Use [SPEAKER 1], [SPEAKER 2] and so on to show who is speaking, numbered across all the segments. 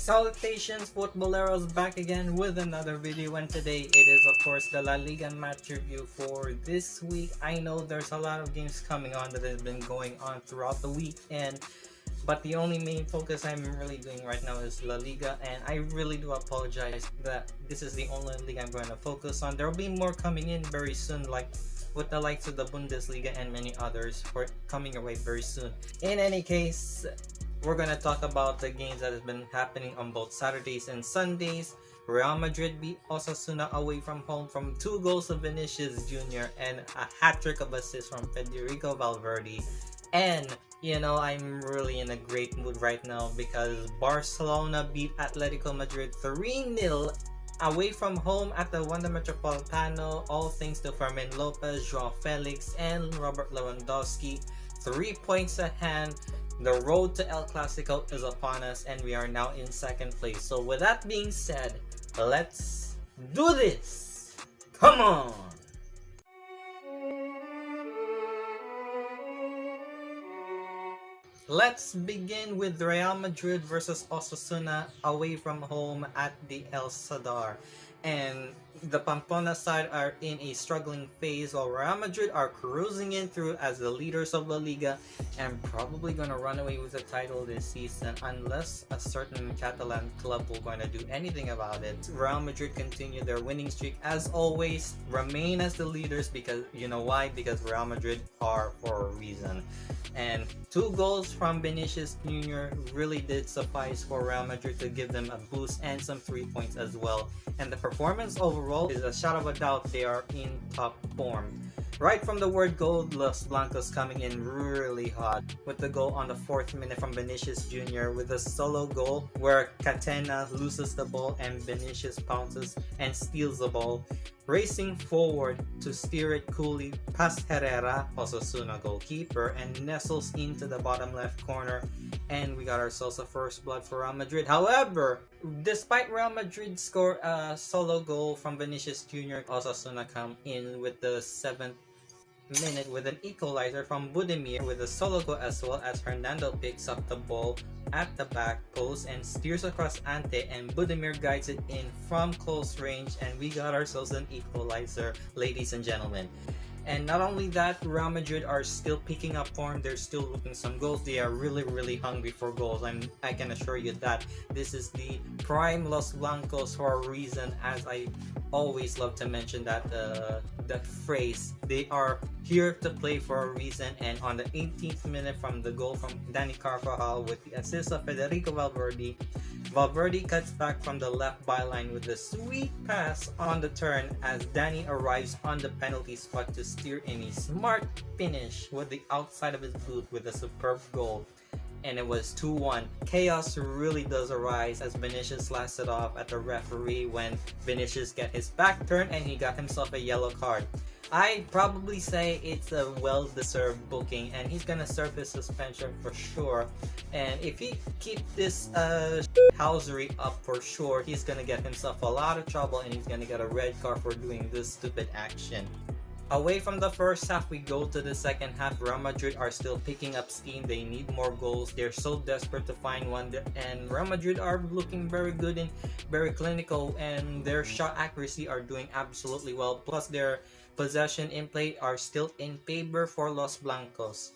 [SPEAKER 1] Salutations, Futboleros, back again with another video, and today it is of course the La Liga match review for this week. I know there's a lot of games coming on that have been going on throughout the week, but the only main focus I'm really doing right now is La Liga, and I really do apologize that this is the only league I'm going to focus on. There will be more coming in very soon, like with the likes of the Bundesliga and many others for coming your way very soon. In any case, we're gonna talk about the games that have been happening on both Saturdays and Sundays. Real Madrid beat Osasuna away from home from 2 goals of Vinicius Jr. and a hat-trick of assists from Federico Valverde. And you know, I'm really in a great mood right now because Barcelona beat Atletico Madrid 3-0 away from home at the Metropolitano, all thanks to Fermin Lopez, Joao Felix, and Robert Lewandowski. 3 points ahead. The road to El Clasico is upon us, and we are now in second place. So with that being said, let's do this! Come on! Let's begin with Real Madrid versus Osasuna away from home at the El Sadar. And the Pamplona side are in a struggling phase, while Real Madrid are cruising in through as the leaders of La Liga and probably gonna run away with the title this season unless a certain Catalan club will going to do anything about it. Real Madrid continue their winning streak as always, remain as the leaders because you know why? Because Real Madrid are for a reason. And 2 goals from Vinicius Jr. really did suffice for Real Madrid to give them a boost and some 3 points as well. And the performance overall is a shot of a doubt they are in top form. Right from the word go, Los Blancos coming in really hot with the goal on the 4th minute from Vinicius Jr. with a solo goal where Catena loses the ball and Vinicius pounces and steals the ball, racing forward to steer it coolly past Herrera, Osasuna goalkeeper, and nestles into the bottom left corner, and we got ourselves a first blood for Real Madrid. However, despite Real Madrid score a solo goal from Vinicius Jr., Osasuna come in with the 7th minute with an equalizer from Budimir with a solo goal, as well as Hernando picks up the ball at the back post and steers across Ante, and Budimir guides it in from close range, and we got ourselves an equalizer, ladies and gentlemen. And not only that, Real Madrid are still picking up form. They're still looking some goals. They are really hungry for goals. I can assure you that this is the prime Los Blancos for a reason, as I always love to mention that that phrase. They are here to play for a reason. And on the 18th minute from the goal from Dani Carvajal with the assist of Federico Valverde, Valverde cuts back from the left byline with a sweet pass on the turn as Dani arrives on the penalty spot to steer in a smart finish with the outside of his boot with a superb goal. And it was 2-1. Chaos really does arise as Vinicius lasted off at the referee when Vinicius got his back turned and he got himself a yellow card. I'd probably say it's a well-deserved booking, and he's gonna serve his suspension for sure. And if he keep this housery up for sure, he's gonna get himself a lot of trouble and he's gonna get a red card for doing this stupid action. Away from the first half, we go to the second half. Real Madrid are still picking up steam. They need more goals. They're so desperate to find one, and Real Madrid are looking very good and very clinical, and their shot accuracy are doing absolutely well. Plus their possession in play are still in favor for Los Blancos.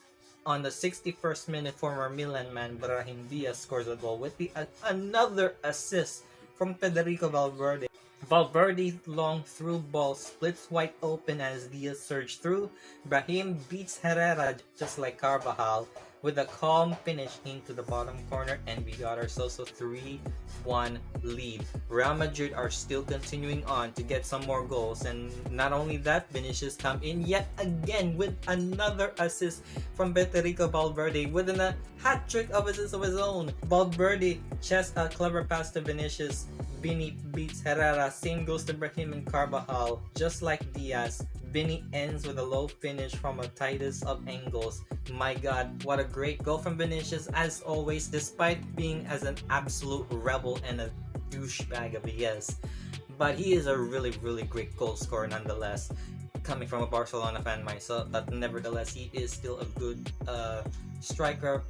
[SPEAKER 1] On the 61st minute, former Milan man Brahim Diaz scores a goal with another assist from Federico Valverde. Valverde's long through ball splits wide open as Diaz surged through. Brahim beats Herrera just like Carvajal with a calm finish into the bottom corner, and we got ourselves a 3-1 lead. Real Madrid are still continuing on to get some more goals, and not only that, Vinicius come in yet again with another assist from Federico Valverde with a hat-trick of assists of his own. Valverde chests a clever pass to Vinicius. Vini beats Herrera, same goes to Brahim and Carvajal. Just like Diaz, Vini ends with a low finish from a tightest of angles. My god, what a great goal from Vinicius as always, despite being as an absolute rebel and a douchebag of he is. But he is a really great goal scorer nonetheless. Coming from a Barcelona fan myself, but nevertheless he is still a good striker.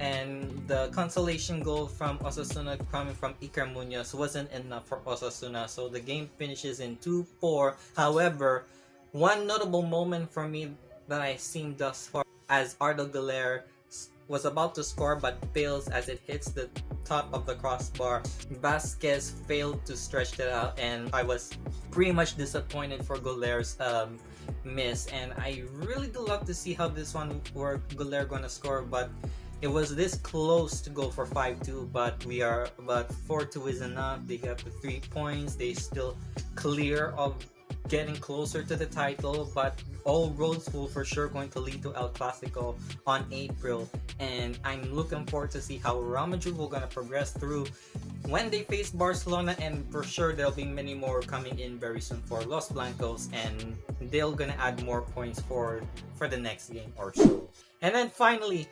[SPEAKER 1] And the consolation goal from Osasuna coming from Iker Munoz wasn't enough for Osasuna, so the game finishes in 2-4. However, one notable moment for me that I've seen thus far, as Arda Guler was about to score but fails as it hits the top of the crossbar. Vasquez failed to stretch it out, and I was pretty much disappointed for Guler's miss. And I really do love to see how this one where Guler gonna score, but it was this close to go for 5-2, but 4-2 is enough. They got the 3 points. They still clear of getting closer to the title, but all roads will for sure going to lead to El Clasico on April, and I'm looking forward to see how Real Madrid will gonna progress through when they face Barcelona, and for sure there'll be many more coming in very soon for Los Blancos, and they're gonna add more points for the next game or so. And then finally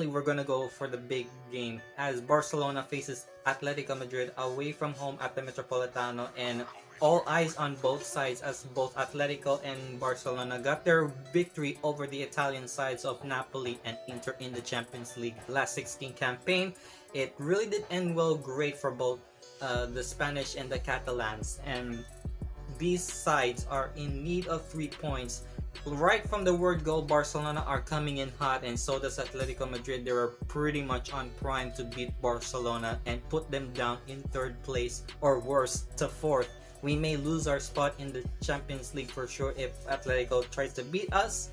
[SPEAKER 1] we're gonna go for the big game as Barcelona faces Atletico Madrid away from home at the Metropolitano, and all eyes on both sides as both Atletico and Barcelona got their victory over the Italian sides of Napoli and Inter in the Champions League last 16 campaign. It really did end well, great for both the Spanish and the Catalans, and these sides are in need of 3 points. Right from the word go, Barcelona are coming in hot, and so does Atletico Madrid. They were pretty much on prime to beat Barcelona and put them down in 3rd place, or worse, to 4th. We may lose our spot in the Champions League for sure if Atletico tries to beat us,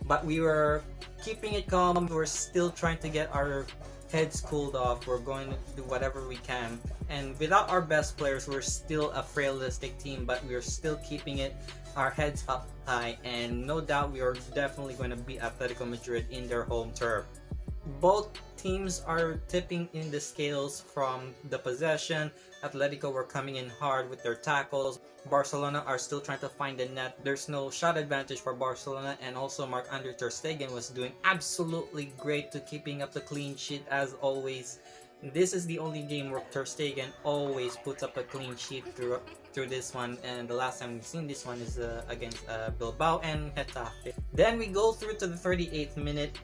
[SPEAKER 1] but we were keeping it calm. We're still trying to get our heads cooled off. We're going to do whatever we can, and without our best players, we're still a frailtistic team, but we're still keeping our heads up high, and no doubt we are definitely going to beat Atletico Madrid in their home turf. Both teams are tipping in the scales from the possession. Atletico were coming in hard with their tackles. Barcelona are still trying to find the net. There's no shot advantage for Barcelona, and also Marc-Andre ter Stegen was doing absolutely great to keeping up the clean sheet as always. This is the only game where ter Stegen always puts up a clean sheet through this one, and the last time we've seen this one is against Bilbao and Getafe. Then we go through to the 38th minute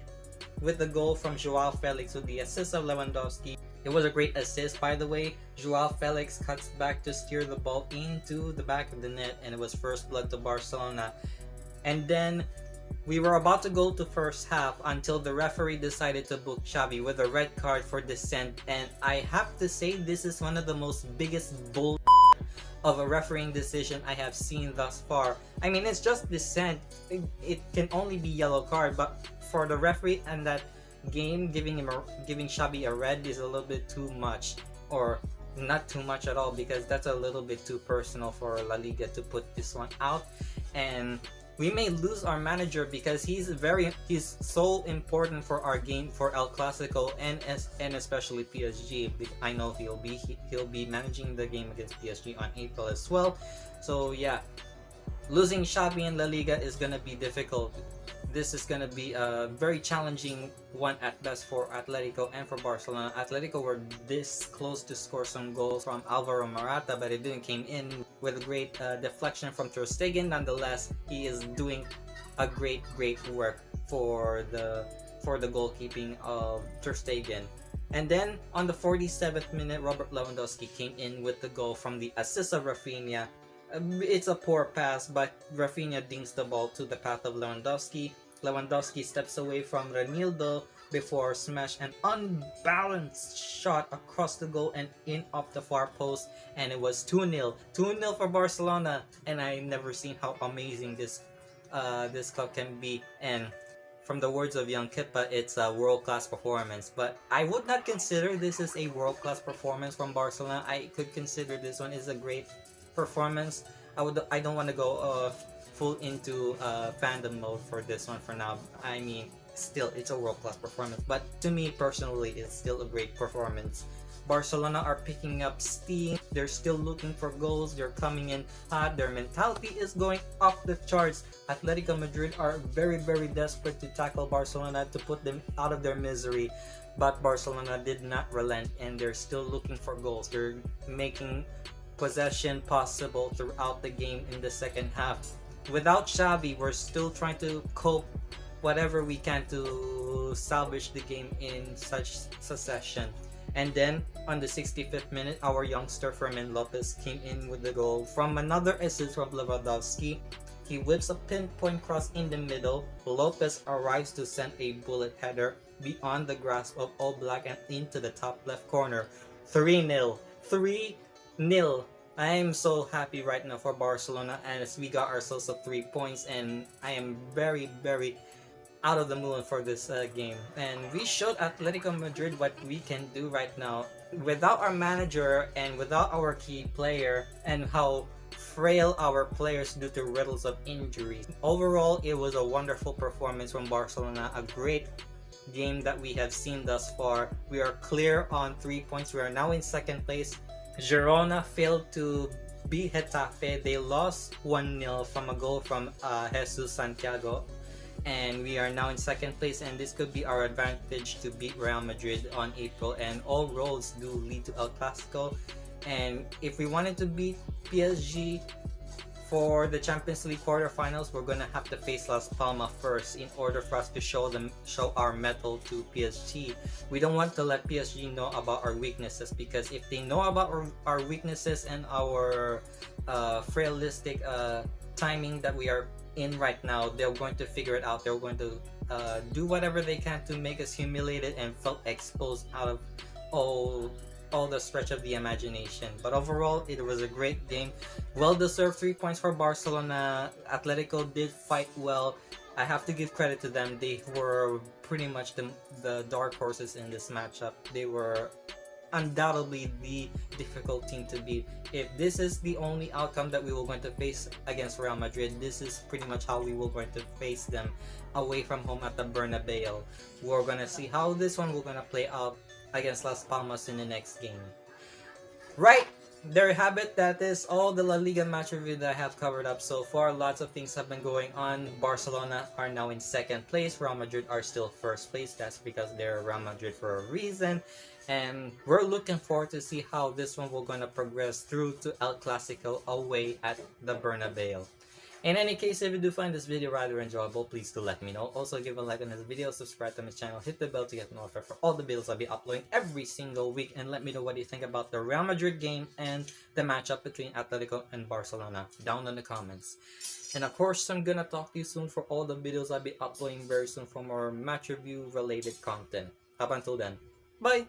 [SPEAKER 1] with the goal from Joao Felix with the assist of Lewandowski. It was a great assist, by the way. Joao Felix cuts back to steer the ball into the back of the net, and it was first blood to Barcelona. And then we were about to go to first half until the referee decided to book Xavi with a red card for dissent, and I have to say this is one of the most biggest bull of a refereeing decision I have seen thus far. I mean, it's just dissent. It can only be yellow card, but for the referee and that game giving Xavi a red is a little bit too much, or not too much at all, because that's a little bit too personal for La Liga to put this one out. And we may lose our manager because he's so important for our game for El Clasico and especially PSG. I know he'll be managing the game against PSG on April as well. So yeah, losing Xavi in La Liga is gonna be difficult. This is gonna be a very challenging one at best for Atletico and for Barcelona. Atletico were this close to score some goals from Alvaro Morata, but it didn't came in with a great deflection from ter Stegen. Nonetheless, he is doing a great work for the goalkeeping of ter Stegen. And then on the 47th minute, Robert Lewandowski came in with the goal from the assist of Rafinha. It's a poor pass, but Rafinha dings the ball to the path of Lewandowski. Lewandowski steps away from Renildo before smash an unbalanced shot across the goal and in off the far post, and it was 2-0. 2-0 for Barcelona, and I never seen how amazing this club can be. And from the words of young Kippa, it's a world-class performance. But I would not consider this is a world-class performance from Barcelona. I could consider this one is a great performance. I don't want to go full into fandom mode for this one for now. I mean, still it's a world-class performance, but to me personally it's still a great performance. Barcelona are picking up steam. They're still looking for goals. They're coming in hot. Their mentality is going off the charts. Atletico Madrid are very desperate to tackle Barcelona to put them out of their misery, but Barcelona did not relent, and they're still looking for goals. They're making possession possible throughout the game in the second half. Without Xavi, we're still trying to cope whatever we can to to salvage the game in such succession. And then on the 65th minute, our youngster Fermin Lopez came in with the goal from another assist from Lewandowski. He whips a pinpoint cross in the middle. Lopez arrives to send a bullet header beyond the grasp of All Black and into the top left corner. 3-0. 3-0. I am so happy right now for Barcelona as we got ourselves a 3 points, and I am very, very out of the moon for this game. And we showed Atletico Madrid what we can do right now without our manager and without our key player, and how frail our players due to riddles of injuries. Overall, it was a wonderful performance from Barcelona, a great game that we have seen thus far. We are clear on 3 points. We are now in second place. Girona failed to beat Getafe. They lost 1-0 from a goal from Jesus Santiago, and we are now in second place, and this could be our advantage to beat Real Madrid on April, and all roads do lead to El Clasico. And if we wanted to beat PSG for the Champions League quarterfinals, we're gonna have to face Las Palmas first in order for us to show our mettle to PSG. We don't want to let PSG know about our weaknesses, because if they know about our weaknesses and our frailistic timing that we are in right now, they're going to figure it out. They're going to do whatever they can to make us humiliated and felt exposed out of all the stretch of the imagination. But overall, it was a great game. Well deserved 3 points for Barcelona. Atletico did fight well. I have to give credit to them. They were pretty much the dark horses in this matchup. They were undoubtedly the difficult team to beat. If this is the only outcome that we were going to face against Real Madrid, this is pretty much how we were going to face them away from home at the Bernabeu. We're gonna see how this one will gonna play out against Las Palmas in the next game. Right, there you have it. That is all the La Liga match review that I have covered up so far. Lots of things have been going on. Barcelona are now in second place. Real Madrid are still first place. That's because they're Real Madrid for a reason. And we're looking forward to see how this one will gonna progress through to El Clasico away at the Bernabeu. In any case, if you do find this video rather enjoyable, please do let me know. Also, give a like on this video, subscribe to my channel, hit the bell to get notified for all the videos I'll be uploading every single week, and let me know what you think about the Real Madrid game and the matchup between Atletico and Barcelona down in the comments. And of course, I'm gonna talk to you soon for all the videos I'll be uploading very soon for more match review related content. Up until then, bye!